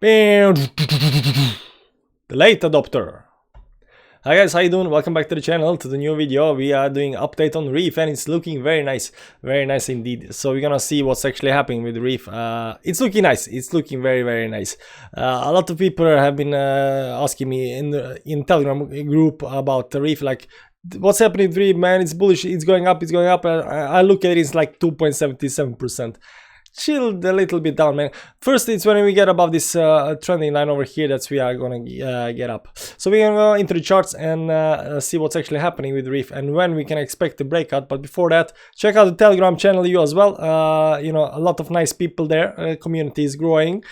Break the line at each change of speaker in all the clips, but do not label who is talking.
Bam. The late adopter. Hi guys, how you doing? Welcome back to the channel, to the new video. We are doing update on Reef and it's looking very nice indeed. So we're gonna see what's actually happening with Reef. It's looking nice, it's looking very nice. A lot of people have been asking me in Telegram group about the Reef, like what's happening with Reef, man. It's bullish, it's going up. I look at it, it's like 2.77%. Chilled a little bit down, man. First, it's when we get above this trending line over here that we are gonna get up. So we're gonna go into the charts and see what's actually happening with Reef and when we can expect the breakout. But before that, check out the Telegram channel you as well. You know, a lot of nice people there. Community is growing.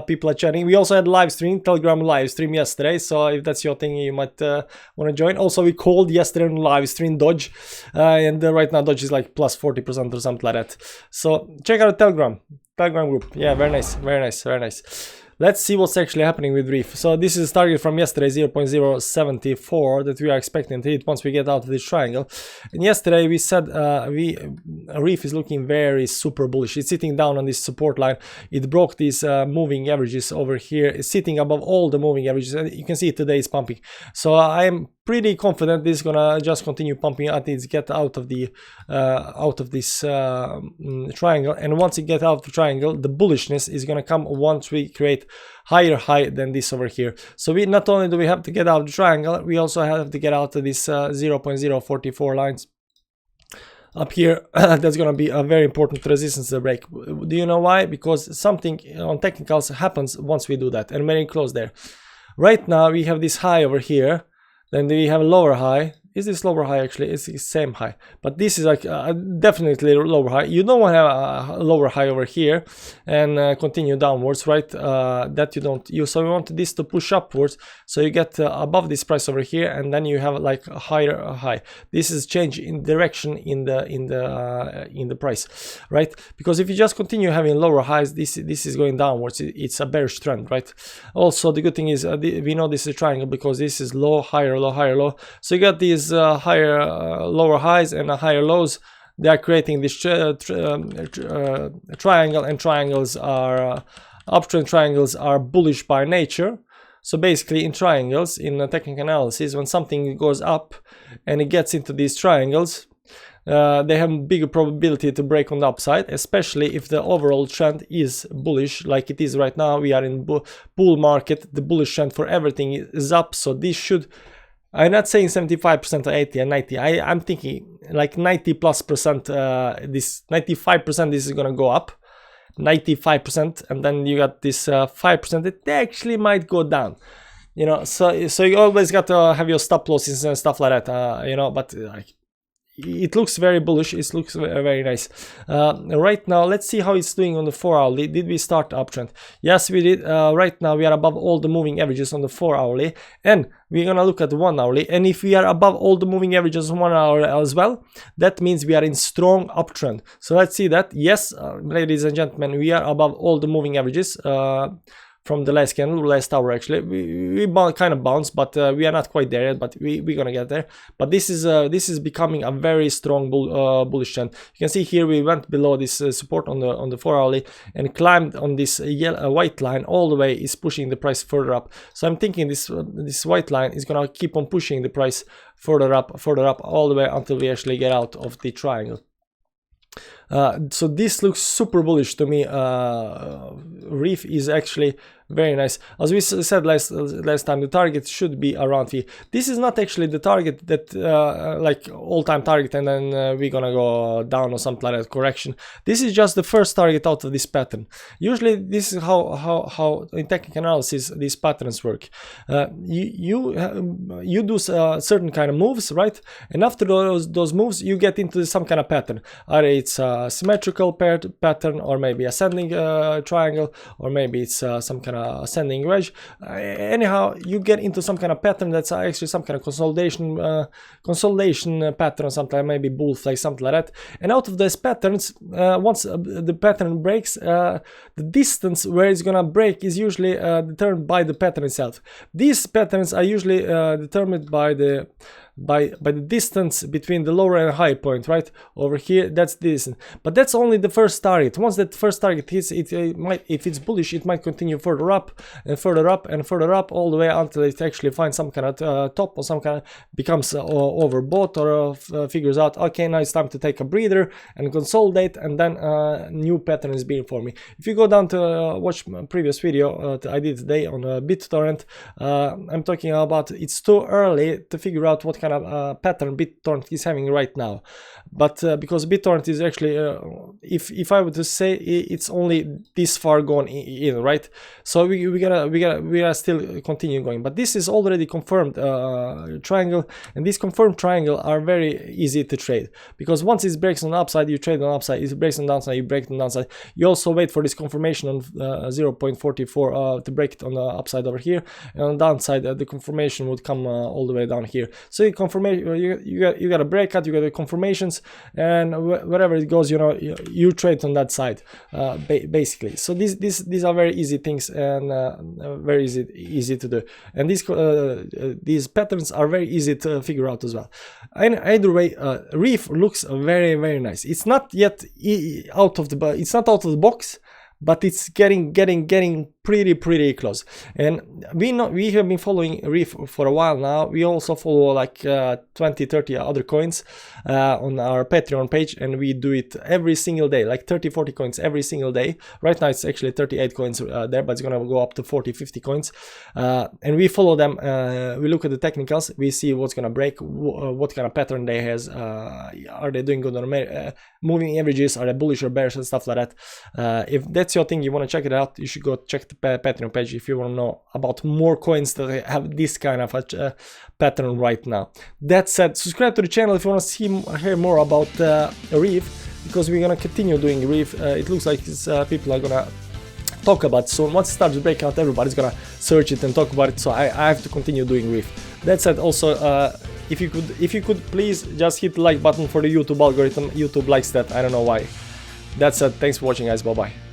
People are chatting. We also had live stream, Telegram live stream yesterday. So if that's your thing, you might want to join. Also, we called yesterday on live stream Dodge, and right now Dodge is like plus 40% or something like that. So check out the Telegram group. Yeah, very nice. Let's see what's actually happening with Reef. So this is target from yesterday, 0.074 that we are expecting to hit once we get out of this triangle. And yesterday we said Reef is looking very super bullish. It's sitting down on this support line. It broke these moving averages over here. It's sitting above all the moving averages, and you can see today it's pumping. So I'm pretty confident this is gonna just continue pumping until it gets out of the this triangle. And once it gets out of the triangle, the bullishness is gonna come once we create higher high than this over here. So we not only do we have to get out of the triangle, we also have to get out of this 0.044 lines up here. That's gonna be a very important resistance to break. Do you know why? Because something on technicals happens once we do that, and very close there. Right now we have this high over here. Then we have a lower high. Is this lower high? Actually, it's the same high, but this is like definitely lower high. You don't want to have a lower high over here and continue downwards, right? That you don't use. So we want this to push upwards, so you get above this price over here, and then you have like a higher high. This is change in direction in the price, right? Because if you just continue having lower highs, this is going downwards. It's a bearish trend, right? Also, the good thing is we know this is a triangle because this is low, higher, low, higher, low. So you got these higher lower highs and higher lows. They are creating this triangle, and triangles are uptrend triangles are bullish by nature. So basically in triangles, in a technical analysis, when something goes up and it gets into these triangles, they have a bigger probability to break on the upside, especially if the overall trend is bullish like it is right now. We are in bull market. The bullish trend for everything is up, so this should, I'm not saying 75% or 80 and 90. I'm thinking like 90+%. This 95%, this is gonna go up, 95%, and then you got this 5% that actually might go down. You know, so you always got to have your stop losses and stuff like that. You know, but like, it looks very bullish. It looks very nice. Right now, let's see how it's doing on the 4 hourly. Did we start the uptrend? Yes, we did. Right now, we are above all the moving averages on the 4 hourly, and we're gonna look at the 1 hourly. And if we are above all the moving averages on 1 hour as well, that means we are in strong uptrend. So let's see that. Yes, ladies and gentlemen, we are above all the moving averages. From the last candle, last hour actually, we kind of bounced, but we are not quite there yet. But we're gonna get there. But this is becoming a very strong bullish trend. You can see here we went below this support on the 4 hourly and climbed on this white line all the way. Is pushing the price further up. So I'm thinking this white line is gonna keep on pushing the price further up all the way until we actually get out of the triangle. So this looks super bullish to me. Reef is actually very nice. As we said last time, the target should be around here. This is not actually the target that like all-time target, and then we're gonna go down or something like that, correction. This is just the first target out of this pattern. Usually this is how in technical analysis these patterns work. You do certain kind of moves, right? And after those moves, you get into some kind of pattern. Either it's a symmetrical pattern, or maybe ascending triangle, or maybe it's some kind of ascending wedge. Anyhow, you get into some kind of pattern that's actually some kind of consolidation pattern or something, like maybe bull flag, something like that. And out of those patterns, once the pattern breaks, the distance where it's gonna break is usually determined by the pattern itself. These patterns are usually determined by the by the distance between the lower and high point, right? Over here, that's this. But that's only the first target. Once that first target hits, it might, if it's bullish, it might continue further up and further up and further up, all the way until it actually finds some kind of top, or some kind of becomes overbought, or figures out, okay, now it's time to take a breather and consolidate, and then new pattern is being for me. If you go down to watch my previous video I did today on BitTorrent, I'm talking about it's too early to figure out what kind of pattern BitTorrent is having right now. But because BitTorrent is actually, if I were to say, it's only this far gone in, right? So we gotta still continue going. But this is already confirmed triangle, and these confirmed triangle are very easy to trade, because once it breaks on the upside, you trade on the upside. If it breaks on the downside, you break on the downside. You also wait for this confirmation on 0.44 to break it on the upside over here, and on the downside the confirmation would come all the way down here. So you you got a breakout, you got the confirmations, and wherever it goes, you know, you trade on that side, basically. So these are very easy things, and very easy to do, and these patterns are very easy to figure out as well. And either way, Reef looks very nice. It's not yet out of the box, but it's getting pretty close. And we have been following Reef for a while now. We also follow like 20-30 other coins on our Patreon page, and we do it every single day, like 30-40 coins every single day. Right now it's actually 38 coins there, but it's gonna go up to 40-50 coins, and we follow them. We look at the technicals, we see what's gonna break, what kind of pattern they has, are they doing good on moving averages, are they bullish or bearish and stuff like that. If that's your thing, you want to check it out, you should go check the Patreon page if you want to know about more coins that have this kind of a pattern right now. That said, subscribe to the channel if you want to hear more about Reef, because we're gonna continue doing Reef. It looks like people are gonna talk about it soon. Once it starts to break out, everybody's gonna search it and talk about it, so I have to continue doing Reef. That said, also if you could please just hit the like button for the YouTube algorithm. YouTube likes that, I don't know why. That said, thanks for watching, guys. Bye bye.